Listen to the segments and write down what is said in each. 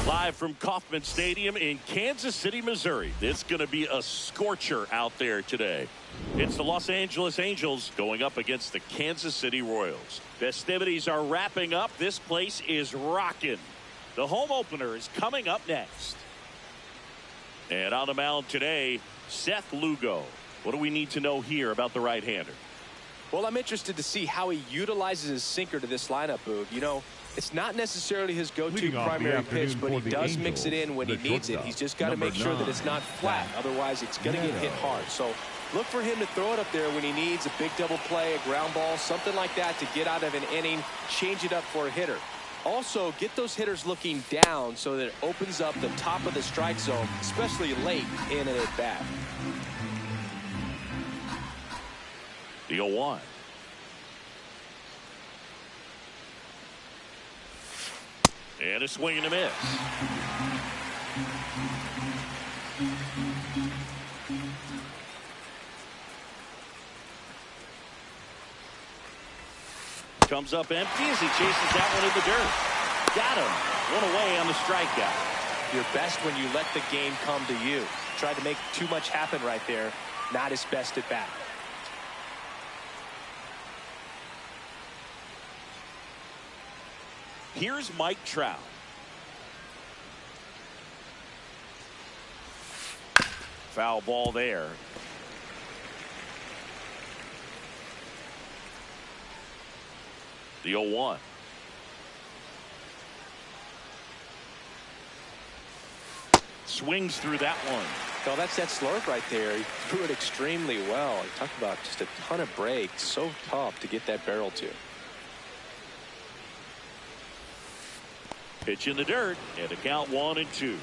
Live from Kauffman Stadium in Kansas City, Missouri. It's going to be a scorcher out there today. It's the Los Angeles Angels going up against the Kansas City Royals. Festivities are wrapping up. This place is rocking. The home opener is coming up next. And on the mound today, Seth Lugo. What do we need to know here about the right-hander? Well, I'm interested to see how he utilizes his sinker to this lineup, Boog. You know, it's not necessarily his go-to primary pitch, but he does mix it in when he needs it. He's just got to make sure that it's not flat. Otherwise, it's going to get hit hard. So look for him to throw it up there when he needs a big double play, a ground ball, something like that to get out of an inning, change it up for a hitter. Also, get those hitters looking down so that it opens up the top of the strike zone, especially late in an at-bat. The 0-1. And a swing and a miss. Comes up empty as he chases that one in the dirt. Got him. One away on the strikeout. You're best when you let the game come to you. Tried to make too much happen right there. Not his best at bat. Here's Mike Trout. Foul ball there. The 0-1. Swings through that one. No, that's that slurve right there. He threw it extremely well. He talked about just a ton of breaks. So tough to get that barrel to. Pitch in the dirt, and a count 1-2.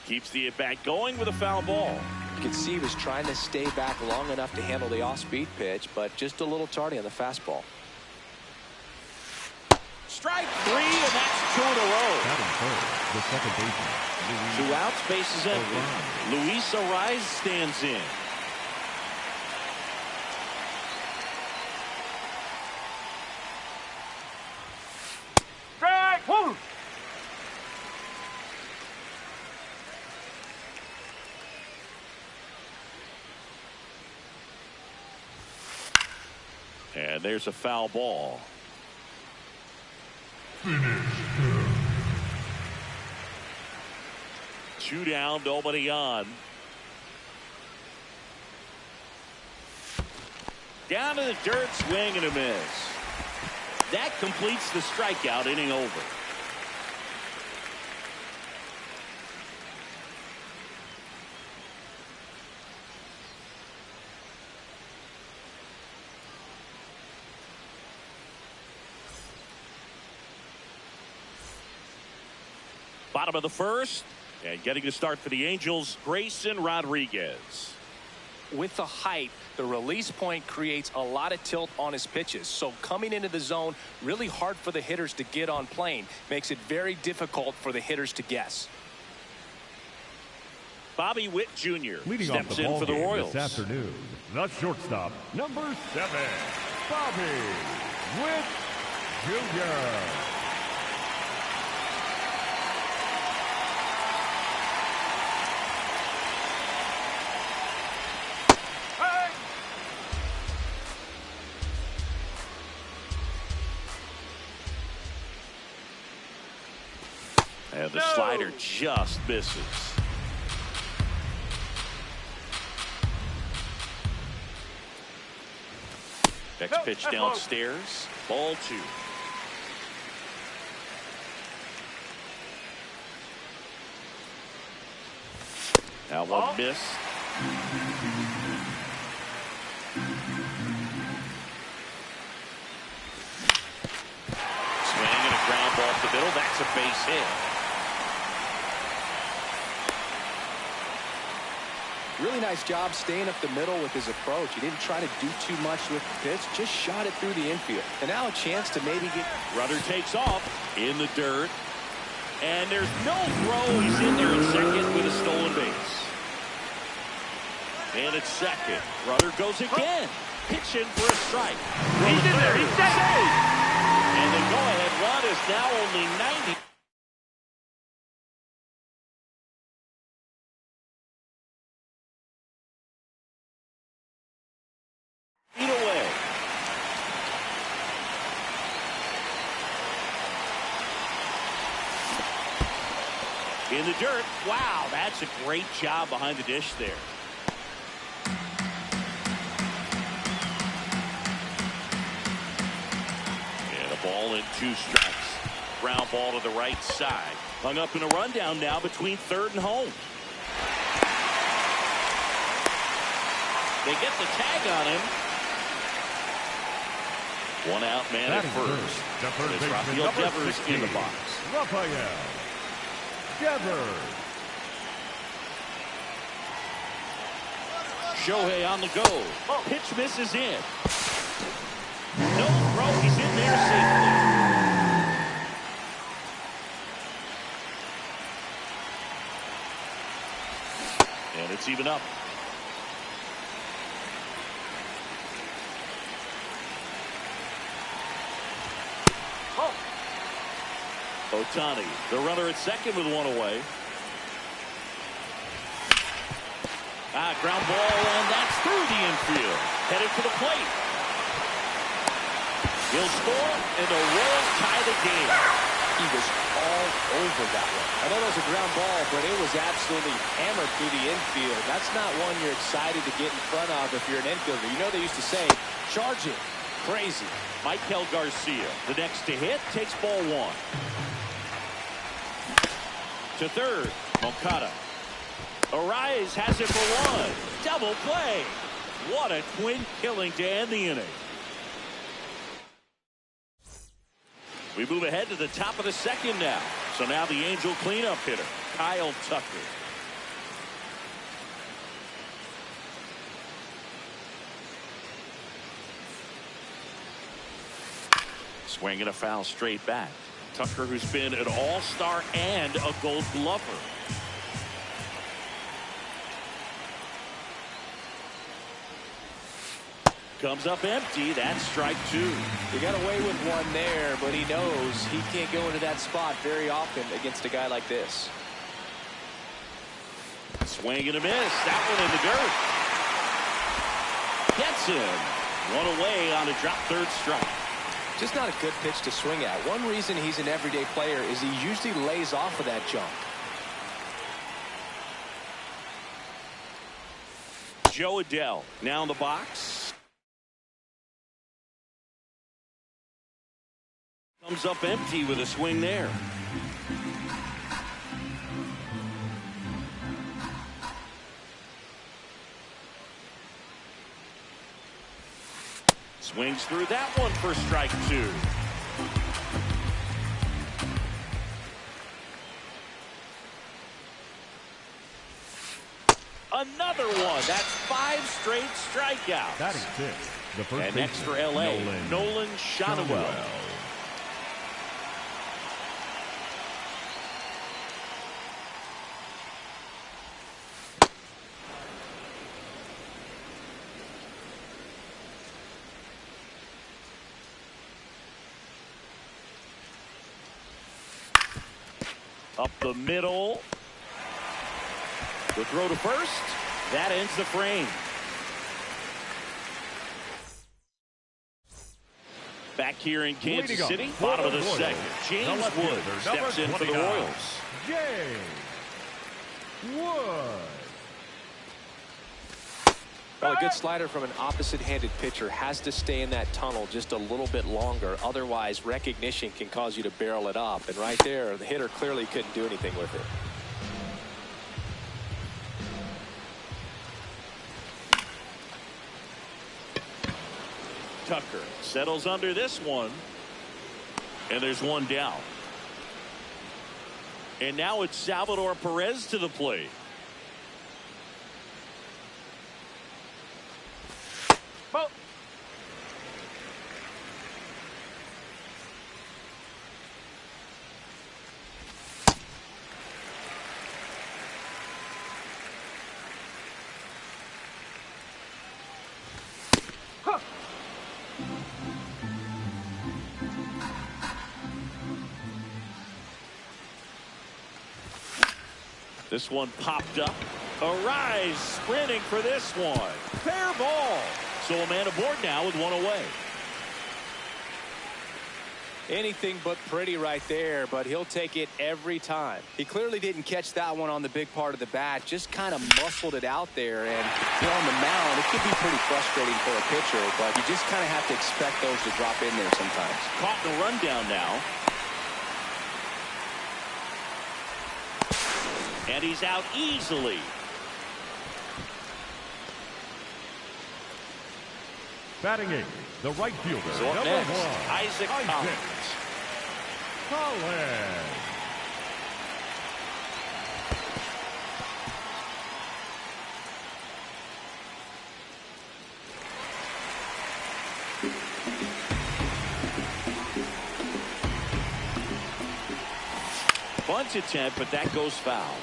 Keeps the at-bat going with a foul ball. You can see he was trying to stay back long enough to handle the off-speed pitch, but just a little tardy on the fastball. Strike 3, and that's 2 in a row. The second baseman. 2 outs, bases empty. Luis Ariz stands in. And there's a foul ball. Two down, nobody on. Down to the dirt, swing and a miss. That completes the strikeout, inning over. Bottom of the first, and getting to start for the Angels, Grayson Rodriguez. With the height, the release point creates a lot of tilt on his pitches. So coming into the zone, really hard for the hitters to get on plane. Makes it very difficult for the hitters to guess. Bobby Witt Jr. Leading steps off the in ball for the game Royals. this afternoon, the shortstop, number 7, Bobby Witt Jr. And the slider just misses. Next pitch downstairs. Ball 2. Now one miss. Swing and a ground ball to the middle. That's a base hit. Really nice job staying up the middle with his approach. He didn't try to do too much with the pitch, just shot it through the infield. And now a chance to maybe get... Runner takes off in the dirt. And there's no throw. He's in there in second with a stolen base. And it's second. Runner goes again. Pitching for a strike. He's in there. He's safe. And the go-ahead run is now only 90. Feet away. In the dirt. Wow, that's a great job behind the dish there. And a ball and 2 strikes. Ground ball to the right side. Hung up in a rundown now between third and home. They get the tag on him. 1 out, man at first. It's Rafael Devers in the box. Rafael Devers. Shohei on the go. Pitch misses in. No throw. He's in there safely. And it's even up. Ohtani, the runner at second with 1 away. Ground ball, and that's through the infield. Headed for the plate. He'll score, and the Royals tie the game. He was all over that one. I know it was a ground ball, but it was absolutely hammered through the infield. That's not one you're excited to get in front of if you're an infielder. You know they used to say, charge it. Crazy. Michael Garcia, the next to hit, takes ball 1. To third, Moncada. Arise has it for 1. Double play. What a twin killing to end the inning. We move ahead to the top of the second now. So now the Angel cleanup hitter, Kyle Tucker. Swinging a foul straight back. Tucker, who's been an all-star and a Gold Glover. Comes up empty. That's strike 2. He got away with one there, but he knows he can't go into that spot very often against a guy like this. Swing and a miss. That one in the dirt. Gets him. One away on a drop third strike. Just not a good pitch to swing at. One reason he's an everyday player is he usually lays off of that jump. Joe Adell now in the box. Comes up empty with a swing there. Swings through that one for strike two. Another one. That's 5 straight strikeouts. Batting 6th, the first and next for LA, Nolan Shotwell. Up the middle. The throw to first. That ends the frame. Back here in Kansas City, bottom of the second. James Wood steps in for the Royals. Wood. Well, a good slider from an opposite-handed pitcher has to stay in that tunnel just a little bit longer. Otherwise, recognition can cause you to barrel it up. And right there, the hitter clearly couldn't do anything with it. Tucker settles under this one. And there's one down. And now it's Salvador Perez to the plate. This one popped up. Arise sprinting for this one. Fair ball. So a man aboard now with one away. Anything but pretty right there, but he'll take it every time. He clearly didn't catch that one on the big part of the bat, just kind of muscled it out there. And on the mound, it could be pretty frustrating for a pitcher, but you just kind of have to expect those to drop in there sometimes. Caught in the rundown now. And he's out easily. Batting 8th, the right fielder, So up next, 1, Isaac Collins. Bunt attempt, but that goes foul.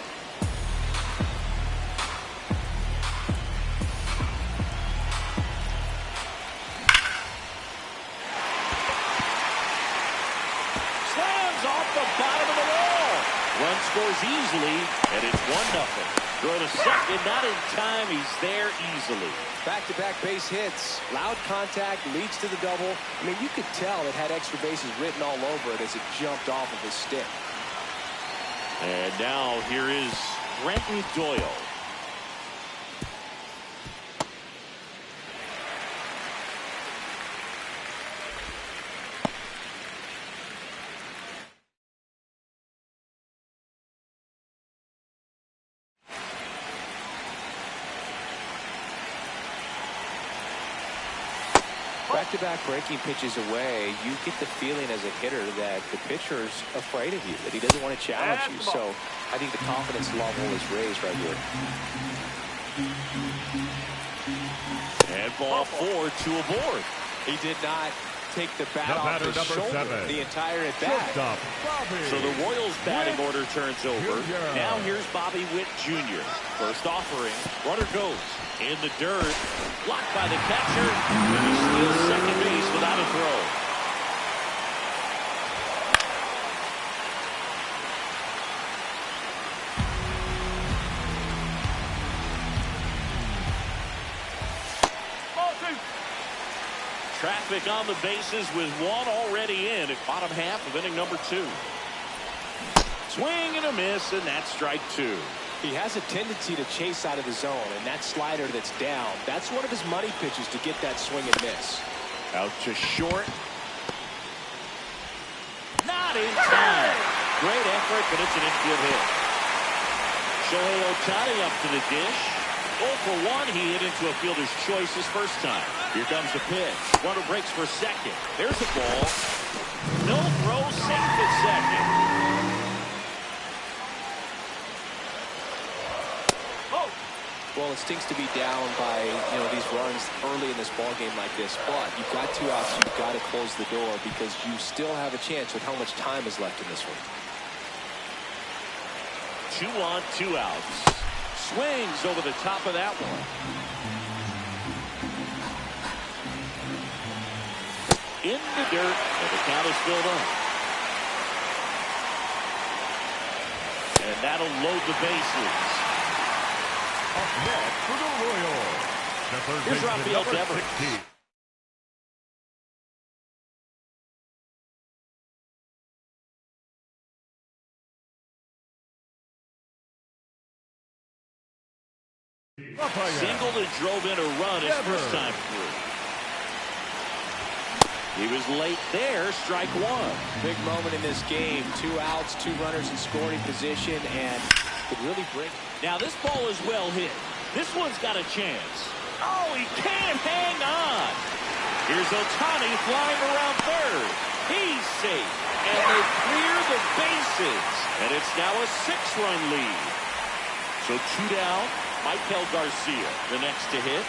Run scores easily, and it's 1-0. Throw to second, not in time. He's there easily. Back-to-back base hits. Loud contact leads to the double. I mean, you could tell it had extra bases written all over it as it jumped off of his stick. And now here is Brenton Doyle. Back-to-back breaking pitches away, you get the feeling as a hitter that the pitcher's afraid of you, that he doesn't want to challenge you. So I think the confidence level is raised right here. And ball 4, 2 aboard. He did not take the bat off his shoulder the entire at-bat. So the Royals batting order turns over. Now here's Bobby Witt Jr. First offering. Runner goes in the dirt. Blocked by the catcher. And he steals second base without a throw. Traffic on the bases with one already in at bottom half of inning number 2. Swing and a miss, and that's strike 2. He has a tendency to chase out of the zone, and that slider that's down, that's one of his money pitches to get that swing and miss. Out to short. Not in time. Great effort, but it's an infield hit. Shohei Ohtani up to the dish. 0 for 1. He hit into a fielder's choice his first time. Here comes the pitch. Runner breaks for second. There's the ball. No throw, safe at second. Well, it stinks to be down by, these runs early in this ball game like this, but you've got 2 outs. You've got to close the door because you still have a chance with how much time is left in this one. 2 on, 2 outs. Swings over the top of that one. In the dirt, and the count is filled up. And that'll load the bases. Up next for the Royals, the third Here's baseman, Rafael number Devers. 16. Singled and drove in a run his first time through. He was late there, strike 1. Big moment in this game. 2 outs, 2 runners in scoring position, and could really break. Now this ball is well hit. This one's got a chance. Oh, he can't hang on. Here's Ohtani flying around third. He's safe, and they clear the bases. And it's now a 6-run lead. So 2 down. Michael Garcia, the next to hit.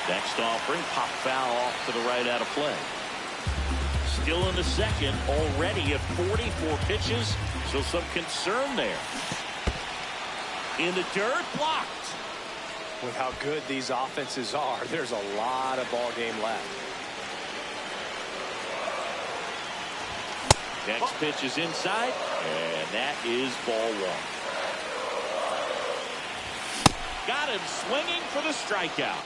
Next offering, pop foul off to the right out of play. Still in the second, already at 44 pitches, so some concern there. In the dirt, blocked. With how good these offenses are, there's a lot of ball game left. Next pitch is inside, and that is ball 1. Got him swinging for the strikeout.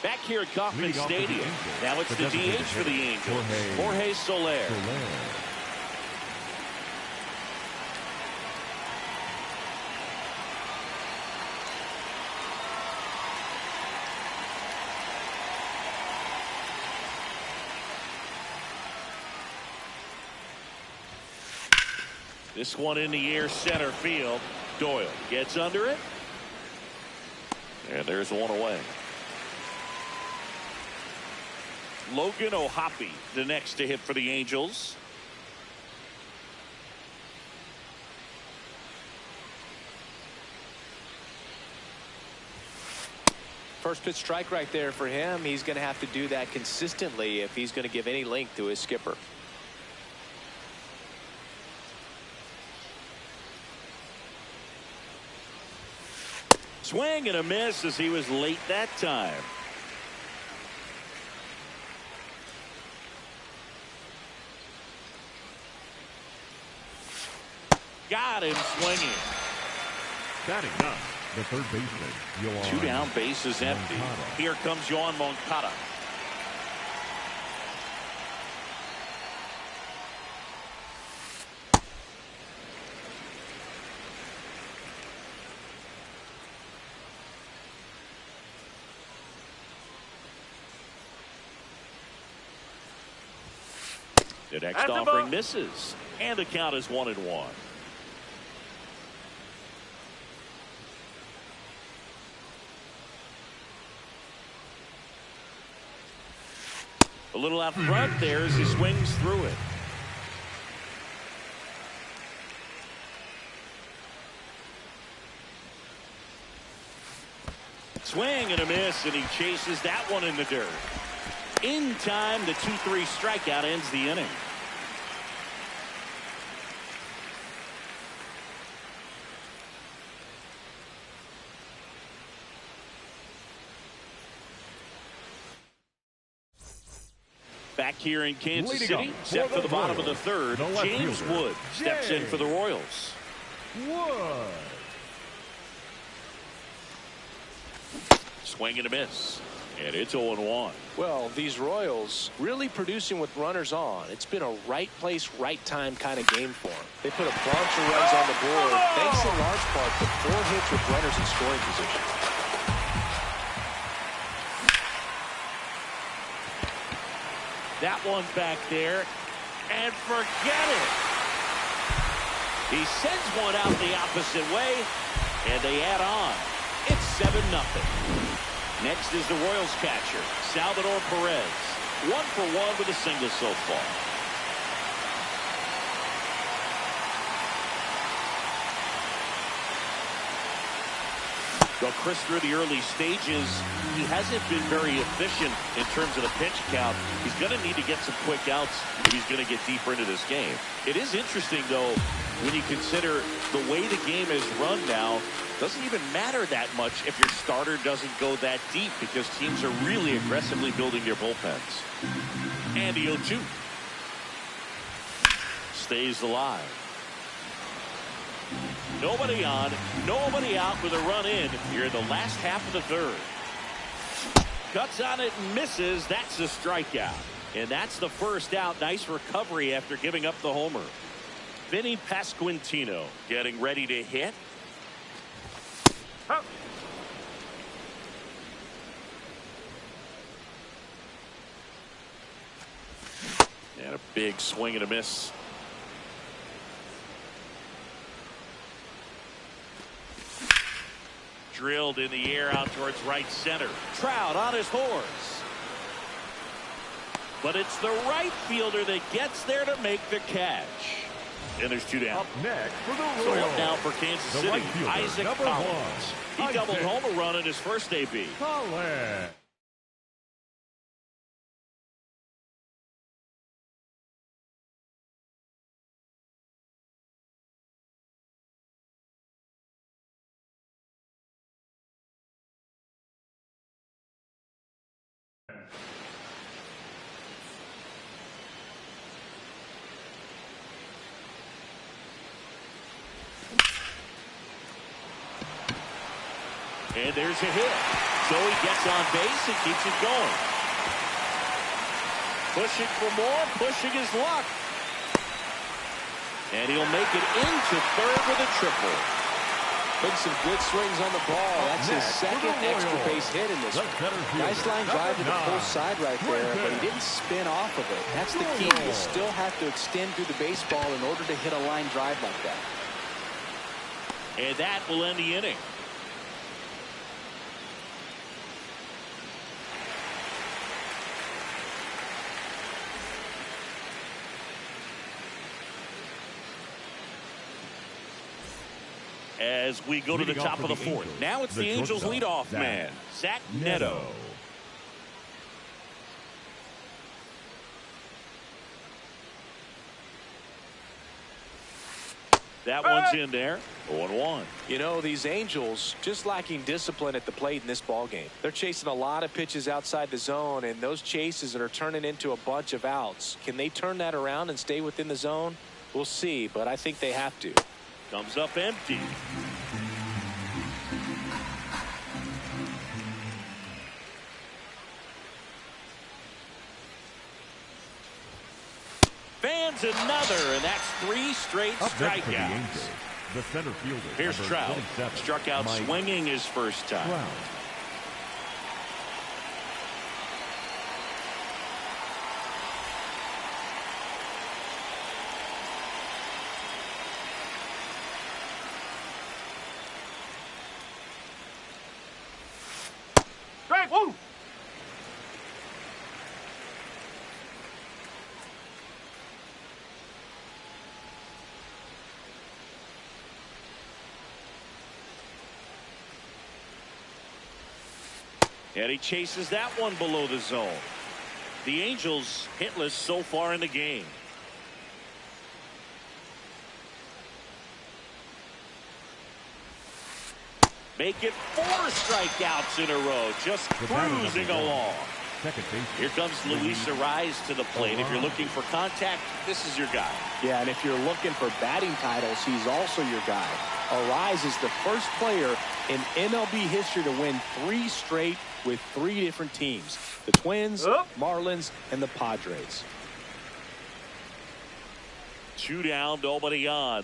Back here at Kauffman Stadium. Now it's the DH for the Angels, Jorge Soler. This one in the air, center field. Doyle gets under it. And there's one away. Logan O'Hoppe, the next to hit for the Angels. First pitch strike right there for him. He's going to have to do that consistently if he's going to give any length to his skipper. Swing and a miss as he was late that time. Got him swinging. Batting up, the third baseman, Yoan. 2 down, bases empty. Here comes Yoan Moncada. The next offering misses, and the count is 1-1. A little out front there as he swings through it. Swing and a miss, and he chases that one in the dirt. In time, the 2-3 strikeout ends the inning. Back here in Kansas City, set for the bottom of the third, James Wood steps in for the Royals. Wood. Swing and a miss. And it's 0-1. Well, these Royals really producing with runners on. It's been a right place, right time kind of game for them. They put a bunch of runs on the board, thanks in large part to 4 hits with runners in scoring position. That one's back there, and forget it. He sends one out the opposite way, and they add on. It's 7-0. Next is the Royals catcher, Salvador Perez. 1 for 1 with a single so far. Well, Chris, through the early stages, he hasn't been very efficient in terms of the pitch count. He's going to need to get some quick outs if he's going to get deeper into this game. It is interesting, though, when you consider the way the game is run now. Doesn't even matter that much if your starter doesn't go that deep because teams are really aggressively building their bullpens. And the 0-2 stays alive. Nobody on, nobody out with a run in here in the last half of the third. Cuts on it and misses. That's a strikeout. And that's the first out. Nice recovery after giving up the homer. Vinny Pasquantino getting ready to hit. Oh. And a big swing and a miss. Drilled in the air out towards right center. Trout on his horse. But it's the right fielder that gets there to make the catch. And there's 2 down. Up next for the Royals. So up now for Kansas City, right fielder, Isaac Collins. He doubled home a run in his first AB. Collins. And there's a hit. So he gets on base and keeps it going. Pushing for more, pushing his luck. And he'll make it into third with a triple. Putting some good swings on the ball. That's his second extra base hit in this one. Nice line drive to the full side right there, but he didn't spin off of it. That's the key. You still have to extend through the baseball in order to hit a line drive like that. And that will end the inning. As we go to the top of the fourth. Now it's the Angels leadoff man, Zach Neto. That one's in there. 0-1. You know, these Angels just lacking discipline at the plate in this ball game. They're chasing a lot of pitches outside the zone, and those chases are turning into a bunch of outs. Can they turn that around and stay within the zone? We'll see, but I think they have to. Comes up empty. Fans another, and that's 3 straight strikeouts. The center fielder. Here's Trout. Struck out swinging his first time. Trout. Woo! And he chases that one below the zone. The Angels hitless so far in the game. Make it 4 strikeouts in a row, just cruising along. Here comes Luis Arraez to the plate. If you're looking for contact, this is your guy. Yeah, and if you're looking for batting titles, he's also your guy. Arraez is the first player in MLB history to win 3 straight with 3 different teams. The Twins, Marlins, and the Padres. 2 down, nobody on.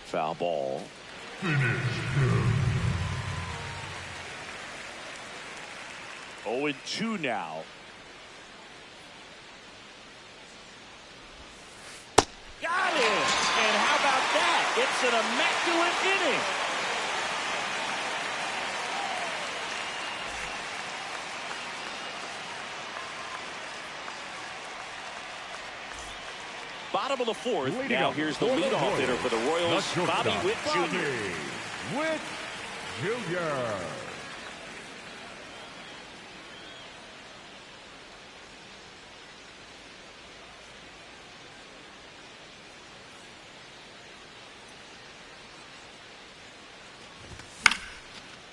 Foul ball. 0-2 now. Got it! And how about that? It's an immaculate inning. Bottom of the 4th. Now here's the leadoff hitter for the Royals, Bobby Witt Jr. Witt Jr.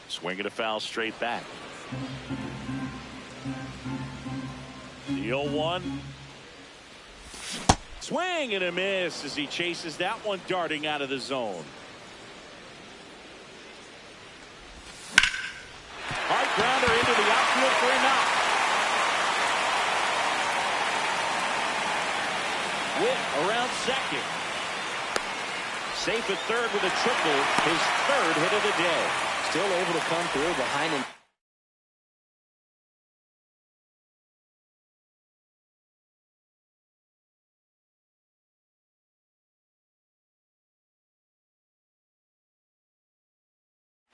Swinging a foul straight back. The 0-1. Swing and a miss as he chases that one darting out of the zone. Hard grounder into the outfield for a knock. Witt around second. Safe at third with a triple, his 3rd hit of the day. Still able to come through behind him.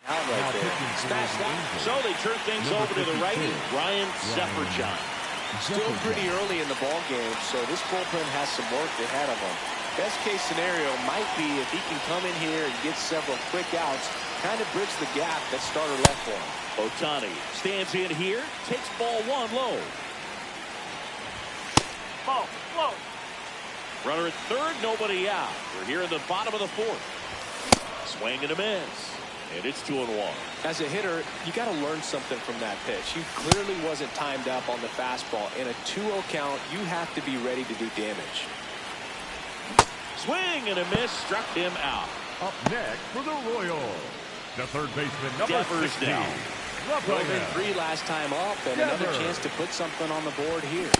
Out right there. So they turn things over to the righty, Ryan Sefferjohn. Still pretty early in the ball game, so this bullpen has some work ahead of them. Best case scenario might be if he can come in here and get several quick outs, kind of bridge the gap that starter left for him. Ohtani stands in here, takes ball 1 low. Ball, low. Runner at third, nobody out. We're here in the bottom of the 4th. Swing and a miss. And it's 2-1. As a hitter, you got to learn something from that pitch. He clearly wasn't timed up on the fastball. In a 2-0 count, you have to be ready to do damage. Swing and a miss, struck him out. Up next for the Royals, the third baseman, number Devers 60. down. Drove in 3 last time up, and another chance to put something on the board here.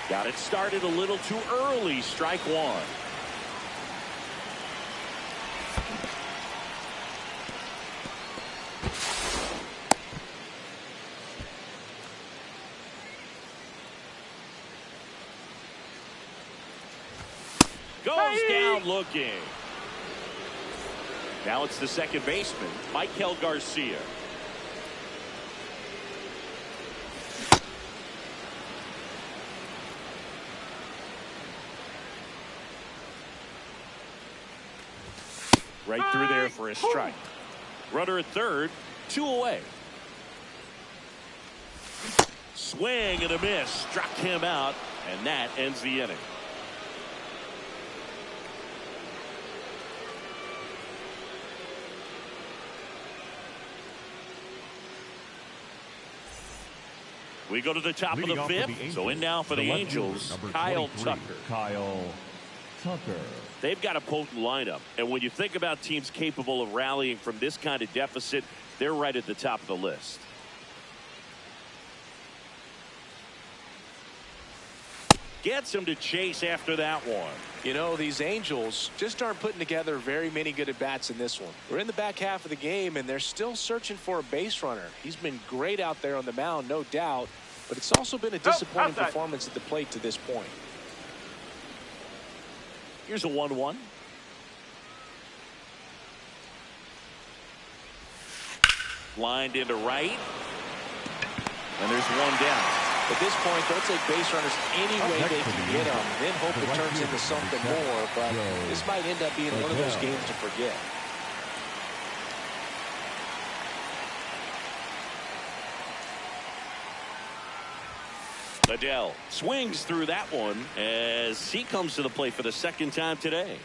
Got it started a little too early. Strike 1. Goes down looking. Now it's the second baseman, Michael Garcia. Right through there for a strike. Runner at third, 2 away. Swing and a miss, struck him out, and that ends the inning. We go to the top of the 5th. So in now for the Angels, Kyle Tucker. Kyle Tucker. They've got a potent lineup. And when you think about teams capable of rallying from this kind of deficit, they're right at the top of the list. Gets him to chase after that one. You know, these Angels just aren't putting together very many good at-bats in this one. We're in the back half of the game, and they're still searching for a base runner. He's been great out there on the mound, no doubt, but it's also been a disappointing performance at the plate to this point. Here's a 1-1. Lined into right. And there's one down. At this point, they'll take base runners any way they can get them, then hope it turns into something more. But this might end up being one of those games to forget. Adele swings through that one as he comes to the plate for the second time today.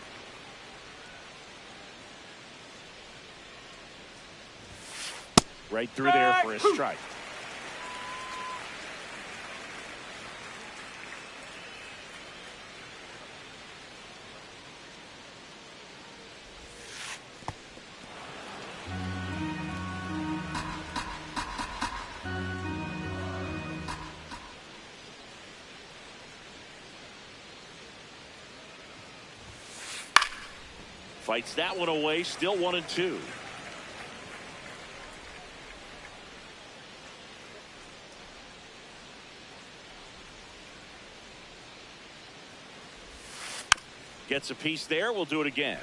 Right through there for a strike. Fights that one away. Still 1-2. Gets a piece there. We'll do it again.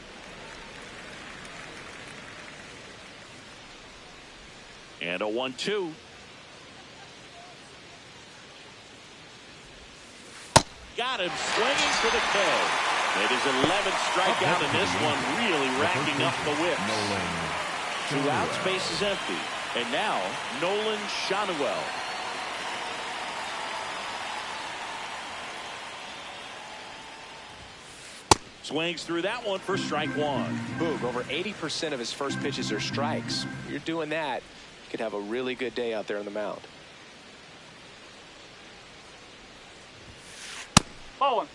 And a 1-2. Got him swinging for the K. It is 11th strikeout in this one, really racking up the whips. 2 outs, base is empty. And now Nolan Shanuel. Swings through that one for strike 1. Boog, over 80% of his first pitches are strikes. You're doing that, you could have a really good day out there on the mound. Ball one.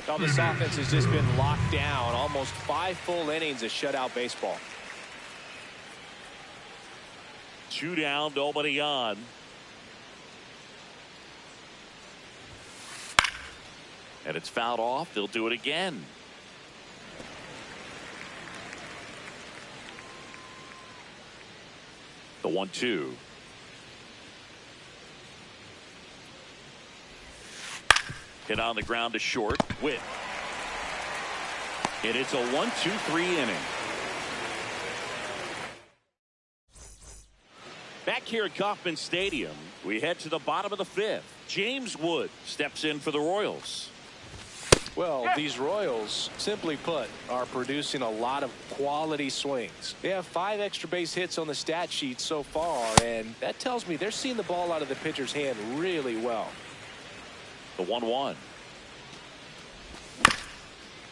Well, this offense has just been locked down. Almost 5 full innings of shutout baseball. 2 down, nobody on. And it's fouled off. They'll do it again. The 1-2. Hit on the ground to short. Whit. And it's a 1-2-3 inning. Back here at Kauffman Stadium, we head to the bottom of the 5th. James Wood steps in for the Royals. Well, these Royals, simply put, are producing a lot of quality swings. They have 5 extra base hits on the stat sheet so far, and that tells me they're seeing the ball out of the pitcher's hand really well. The 1-1.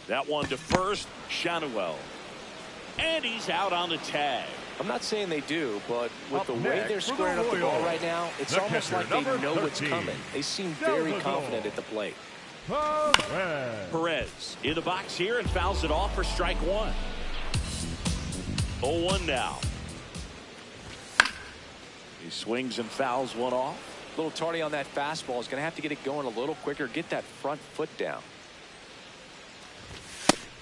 That one to first, Shanuel. And he's out on the tag. I'm not saying they do, but with the way they're squaring up the ball right now, it's almost like they know what's coming. They seem very confident at the plate. Perez in the box here and fouls it off for strike 1. 0-1 now. He swings and fouls one off. A little tardy on that fastball. Is going to have to get it going a little quicker. Get that front foot down.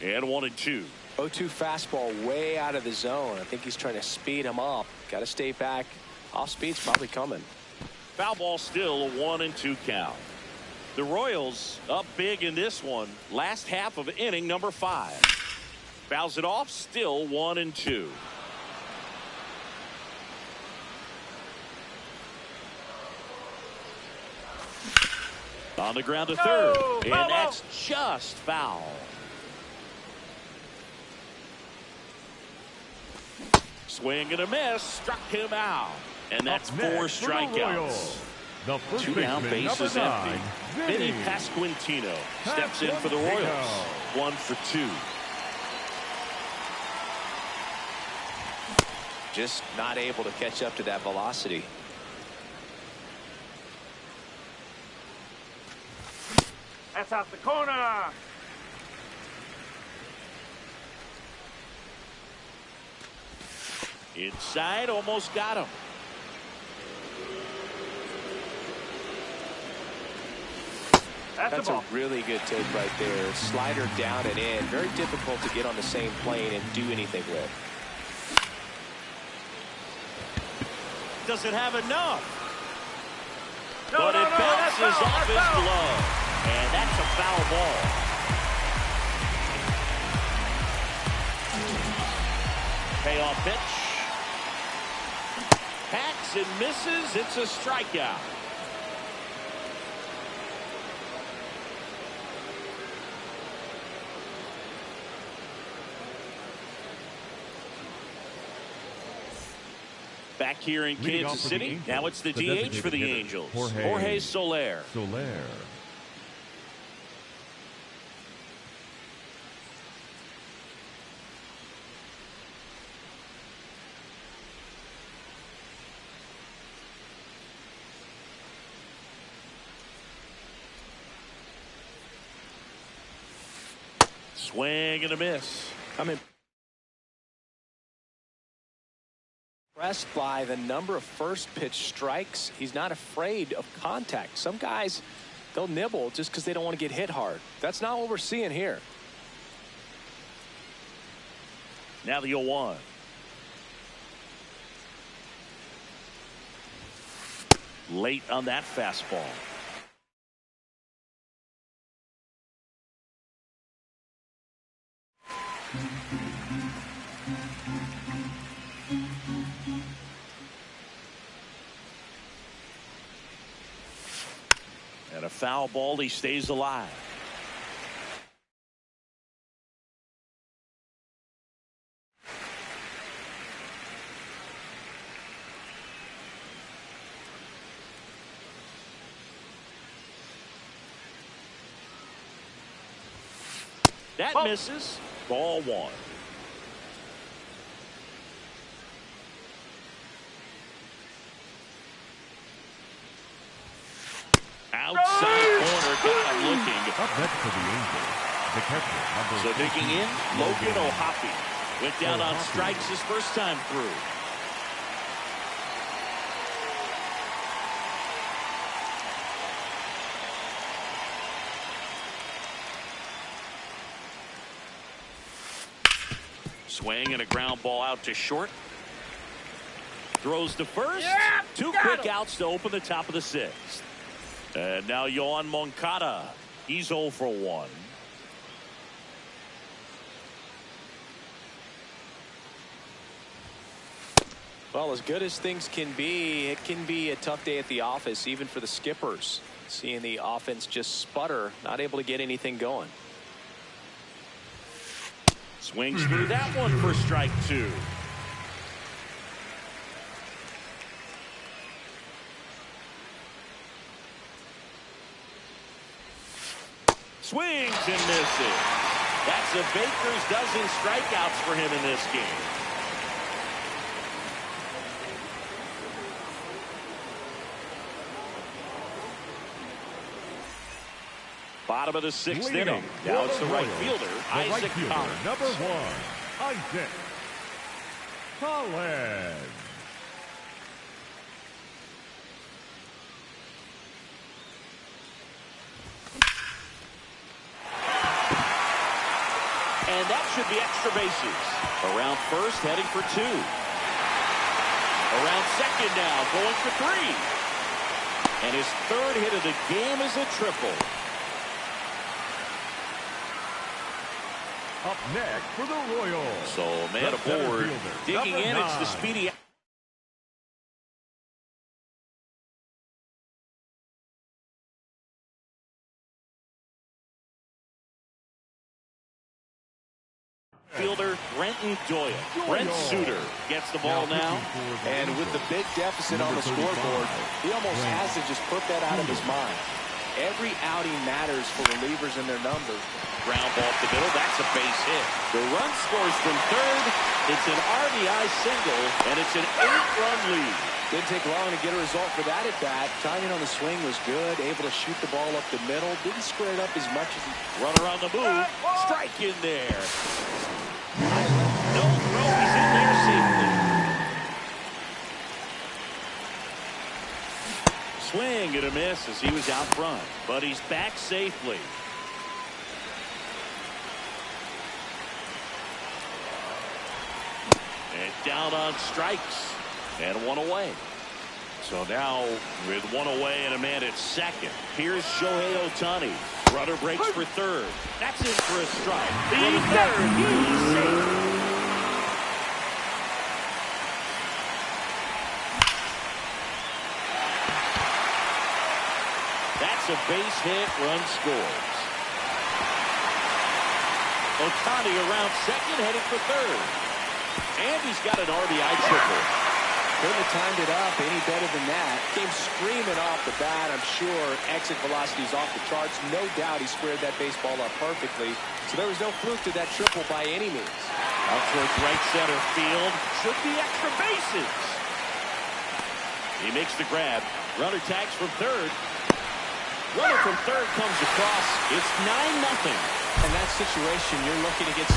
And 1-2. 0-2 fastball way out of the zone. I think he's trying to speed him up. Got to stay back. Off speed's probably coming. Foul ball still a 1-2 count. The Royals up big in this one. Last half of inning number 5. Fouls it off. Still 1-2. On the ground to third. And that's just foul. Swing and a miss. Struck him out. And that's 4 strikeouts. 2 down, base is empty. Vinny Pasquantino steps in for the Royals. 1 for 2. Just not able to catch up to that velocity. That's out the corner. Inside, almost got him. That's a really good take right there. Slider down and in. Very difficult to get on the same plane and do anything with. Doesn't have enough. But it bounces off his glove. And that's a foul ball. Payoff pitch. Hacks and misses. It's a strikeout. Back here in Kansas City. Now it's the DH for the Angels. Jorge Soler. Swing and a miss. Impressed by the number of first pitch strikes. He's not afraid of contact. Some guys, they'll nibble just because they don't want to get hit hard. That's not what we're seeing here. Now the 0-1. Late on that fastball. And a foul ball. He stays alive. That misses. Ball 1. Outside corner, got him looking. Up next for the Angels, the catcher, number So digging in, Logan O'Hoppe. Went down on strikes his first time through. Swing and a ground ball out to short. Throws to first. Yeah, 2 quick outs to open the top of the 6th. And now Yoan Moncada. He's 0 for 1. Well, as good as things can be, it can be a tough day at the office, even for the skippers. Seeing the offense just sputter, not able to get anything going. Swings through that one for strike 2. Swings and misses. That's a baker's dozen strikeouts for him in this game. Bottom of the 6th inning. Now it's the right fielder, Isaac Collins. Number 1, Isaac Collins. And that should be extra bases. Around first, heading for 2. Around second now, going for 3. And his 3rd hit of the game is a triple. Up next for the Royals. So man aboard, digging in, it's the speedy. Fielder Brenton Doyle. Brent Suter gets the ball now. And with the big deficit on the scoreboard, he almost has to just put that out of his mind. Every outing matters for relievers and their numbers. Ground ball up the middle. That's a base hit. The run scores from 3rd. It's an RBI single, and it's an 8-run lead. Didn't take long to get a result for that at bat. Timing on the swing was good. Able to shoot the ball up the middle. Didn't square it up as much as he. Runner on the move. Strike in there. No throw. He's in there safely. Swing and a miss as he was out front, but he's back safely. And down on strikes and 1 away. So now with 1 away and a man at second, here's Shohei Ohtani. Runner breaks for 3rd. That's in for a strike. The 3rd. He's safe. That's a base hit. Run scores. Ohtani around second, heading for 3rd. And he's got an RBI triple. Couldn't have timed it up any better than that. Came screaming off the bat. I'm sure exit velocity is off the charts. No doubt he squared that baseball up perfectly. So there was no fluke to that triple by any means. Out towards right center field. Should be extra bases. He makes the grab. Runner tags from 3rd. Runner from 3rd comes across. It's 9-0. In that situation, you're looking to get